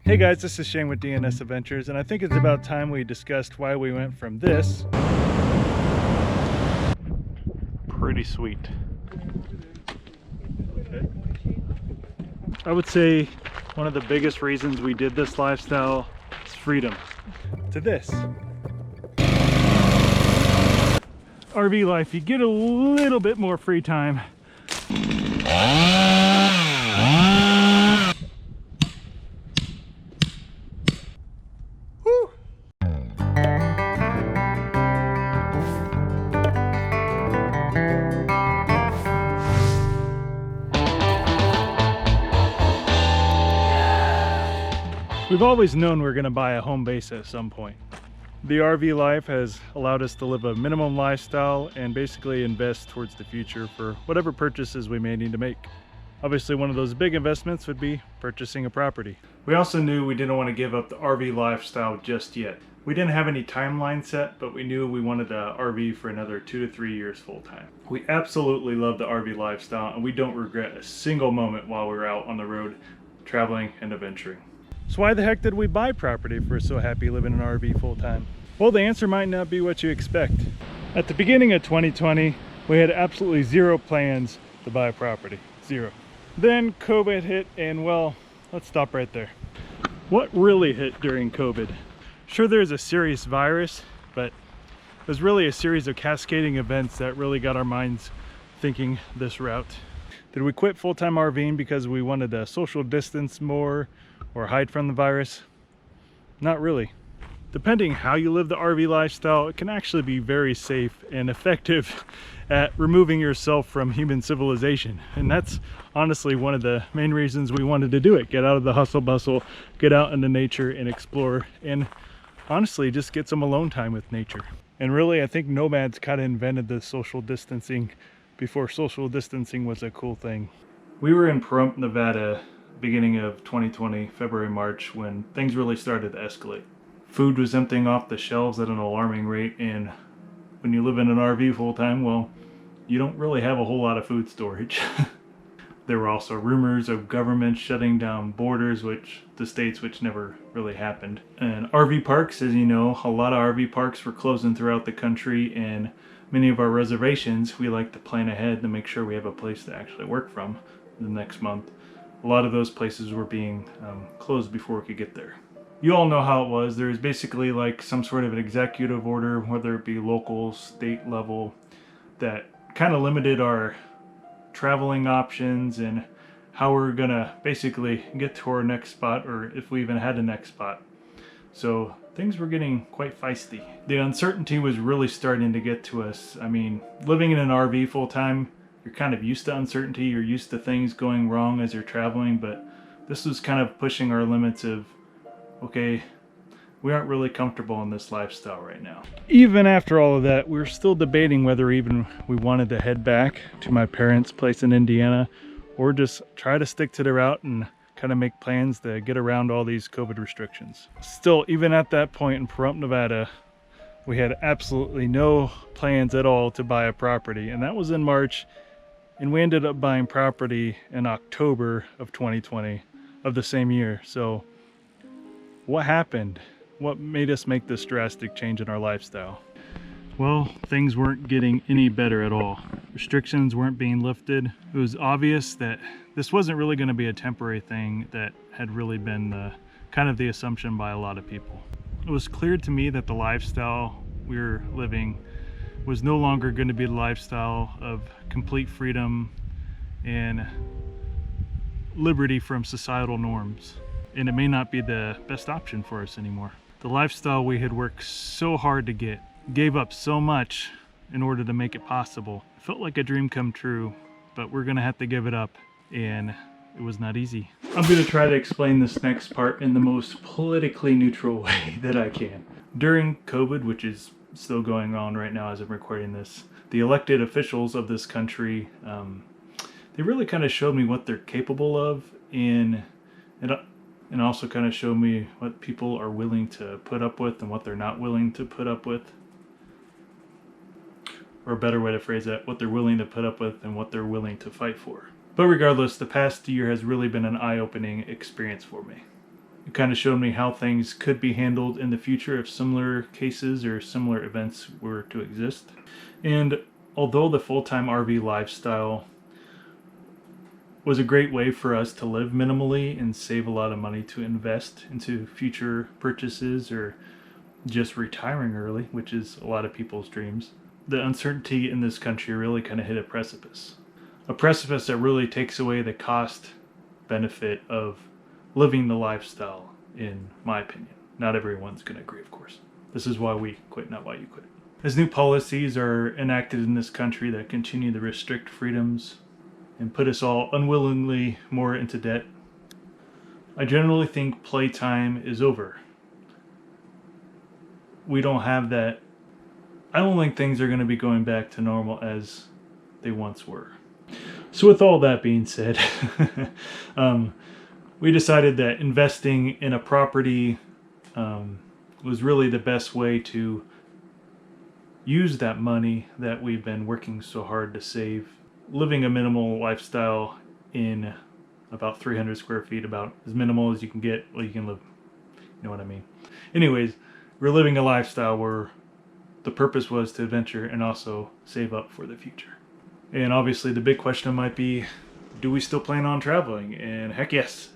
Hey guys, this is Shane with Deanna Adventures, and I think it's about time we discussed why we went from this pretty sweet. I would say one of the biggest reasons we did this lifestyle is freedom, to this. RV life, you get a little bit more free time. We've always known we're going to buy a home base at some point. The RV life has allowed us to live a minimum lifestyle and basically invest towards the future for whatever purchases we may need to make. Obviously, one of those big investments would be purchasing a property. We also knew we didn't want to give up the RV lifestyle just yet. We didn't have any timeline set, but we knew we wanted to RV for another 2 to 3 years full time. We absolutely love the RV lifestyle, and we don't regret a single moment while we're out on the road traveling and adventuring. So why the heck did we buy property if we're so happy living in an RV full time? Well, the answer might not be what you expect. At the beginning of 2020, we had absolutely zero plans to buy property. Zero. Then COVID hit, and well, let's stop right there. What really hit during COVID? Sure, there's a serious virus, but it was really a series of cascading events that really got our minds thinking this route. Did we quit full-time RVing because we wanted to social distance more or hide from the virus? Not really. Depending how you live the RV lifestyle, it can actually be very safe and effective at removing yourself from human civilization. And that's honestly one of the main reasons we wanted to do it. Get out of the hustle bustle, get out into nature and explore, and honestly just get some alone time with nature. And really, I think nomads kind of invented the social distancing before social distancing was a cool thing. We were in Pahrump, Nevada, beginning of 2020, February, March, when things really started to escalate. Food was emptying off the shelves at an alarming rate, and when you live in an RV full time, well, you don't really have a whole lot of food storage. There were also rumors of governments shutting down borders, the states, which never really happened. And RV parks, as you know, a lot of RV parks were closing throughout the country, and many of our reservations, we like to plan ahead to make sure we have a place to actually work from the next month. A lot of those places were being closed before we could get there. You all know how it was. There's basically like some sort of an executive order, whether it be local, state level, that kind of limited our traveling options and how we're gonna basically get to our next spot, or if we even had a next spot. So things were getting quite feisty. The uncertainty was really starting to get to us. I mean, living in an RV full time, you're kind of used to uncertainty, you're used to things going wrong as you're traveling, but this was kind of pushing our limits of, okay, we aren't really comfortable in this lifestyle right now. Even after all of that, we were still debating whether even we wanted to head back to my parents' place in Indiana or just try to stick to the route and kind of make plans to get around all these COVID restrictions. Still, even at that point in Pahrump, Nevada, we had absolutely no plans at all to buy a property, and that was in March. And we ended up buying property in October of 2020 of the same year. So what happened? What made us make this drastic change in our lifestyle? Well, things weren't getting any better at all. Restrictions weren't being lifted. It was obvious that this wasn't really going to be a temporary thing that had really been the assumption by a lot of people. It was clear to me that the lifestyle we were living was no longer going to be the lifestyle of complete freedom and liberty from societal norms. And it may not be the best option for us anymore. The lifestyle we had worked so hard to get, gave up so much in order to make it possible. It felt like a dream come true, but we're gonna have to give it up, and it was not easy. I'm gonna try to explain this next part in the most politically neutral way that I can. During COVID, which is still going on right now as I'm recording this, the elected officials of this country, they really kind of showed me what they're capable of, and also kind of showed me what people are willing to put up with and what they're not willing to put up with. Or a better way to phrase that, what they're willing to put up with and what they're willing to fight for. But regardless, the past year has really been an eye-opening experience for me. It kind of showed me how things could be handled in the future if similar cases or similar events were to exist. And although the full-time RV lifestyle was a great way for us to live minimally and save a lot of money to invest into future purchases or just retiring early, which is a lot of people's dreams, the uncertainty in this country really kind of hit a precipice. A precipice that really takes away the cost benefit of living the lifestyle, in my opinion. Not everyone's going to agree, of course. This is why we quit, not why you quit. As new policies are enacted in this country that continue to restrict freedoms and put us all unwillingly more into debt, I generally think playtime is over. We don't have that. I don't think things are going to be going back to normal as they once were. So with all that being said, we decided that investing in a property was really the best way to use that money that we've been working so hard to save. Living a minimal lifestyle in about 300 square feet, about as minimal as you can get, well, you can live, you know what I mean. Anyways, we're living a lifestyle where the purpose was to adventure and also save up for the future. And obviously the big question might be, do we still plan on traveling? And heck yes,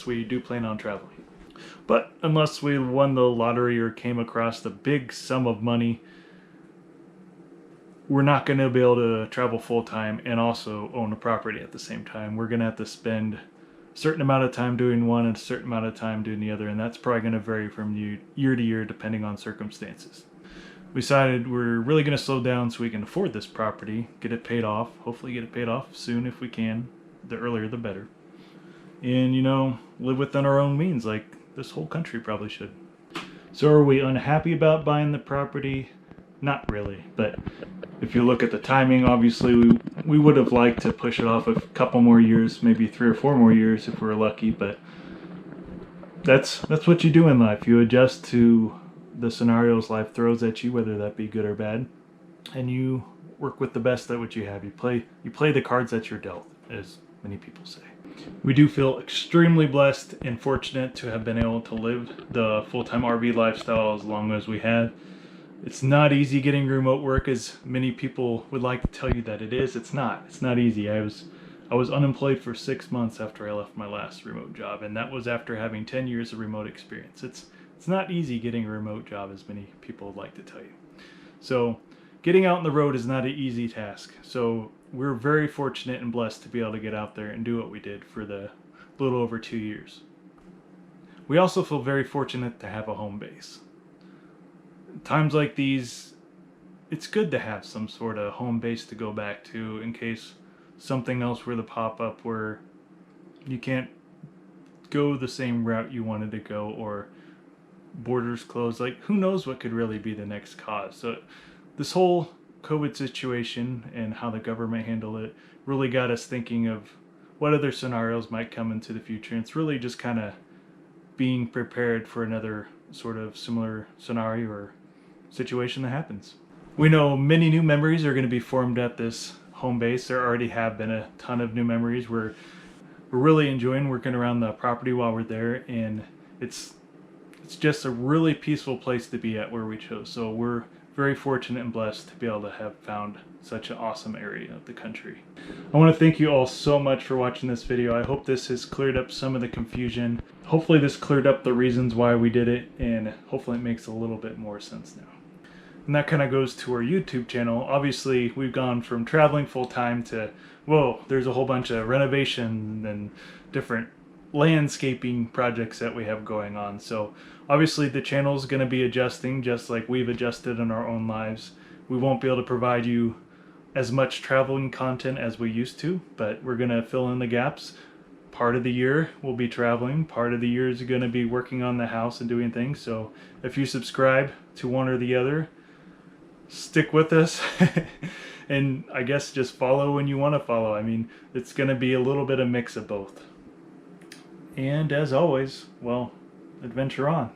we do plan on traveling. But unless we won the lottery or came across the big sum of money, we're not going to be able to travel full time and also own a property at the same time. We're going to have to spend a certain amount of time doing one and a certain amount of time doing the other, and that's probably going to vary from year to year depending on circumstances. We decided we're really going to slow down so we can afford this property, get it paid off, hopefully get it paid off soon if we can. The earlier the better. And, you know, live within our own means like this whole country probably should. So are we unhappy about buying the property? Not really, but if you look at the timing, obviously we would have liked to push it off a couple more years, maybe 3 or 4 more years if we're lucky, but that's what you do in life. You adjust to the scenarios life throws at you, whether that be good or bad, and you work with the best at what you have. You play the cards that you're dealt, as many people say. We do feel extremely blessed and fortunate to have been able to live the full-time RV lifestyle as long as we have. It's not easy getting remote work, as many people would like to tell you that it is. It's not easy. I was unemployed for 6 months after I left my last remote job, and that was after having 10 years of remote experience. It's not easy getting a remote job, as many people would like to tell you. So getting out on the road is not an easy task. So we're very fortunate and blessed to be able to get out there and do what we did for the little over 2 years. We also feel very fortunate to have a home base. Times like these, it's good to have some sort of home base to go back to in case something else were to pop up where you can't go the same route you wanted to go, or borders closed. Like, who knows what could really be the next cause. So this whole COVID situation and how the government handled it really got us thinking of what other scenarios might come into the future. And it's really just kind of being prepared for another sort of similar scenario or situation that happens. We know many new memories are going to be formed at this home base. There already have been a ton of new memories. We're really enjoying working around the property while we're there, and it's just a really peaceful place to be at where we chose. So we're very fortunate and blessed to be able to have found such an awesome area of the country. I want to thank you all so much for watching this video. I hope this has cleared up some of the confusion. Hopefully this cleared up the reasons why we did it, and hopefully it makes a little bit more sense now. And that kind of goes to our YouTube channel. Obviously we've gone from traveling full-time to, whoa, there's a whole bunch of renovation and different landscaping projects that we have going on. So obviously the channel is going to be adjusting just like we've adjusted in our own lives. We won't be able to provide you as much traveling content as we used to, but we're going to fill in the gaps. Part of the year we'll be traveling, part of the year is going to be working on the house and doing things. So if you subscribe to one or the other, stick with us and I guess just follow when you want to follow. I mean, it's going to be a little bit of mix of both. And as always, well, adventure on.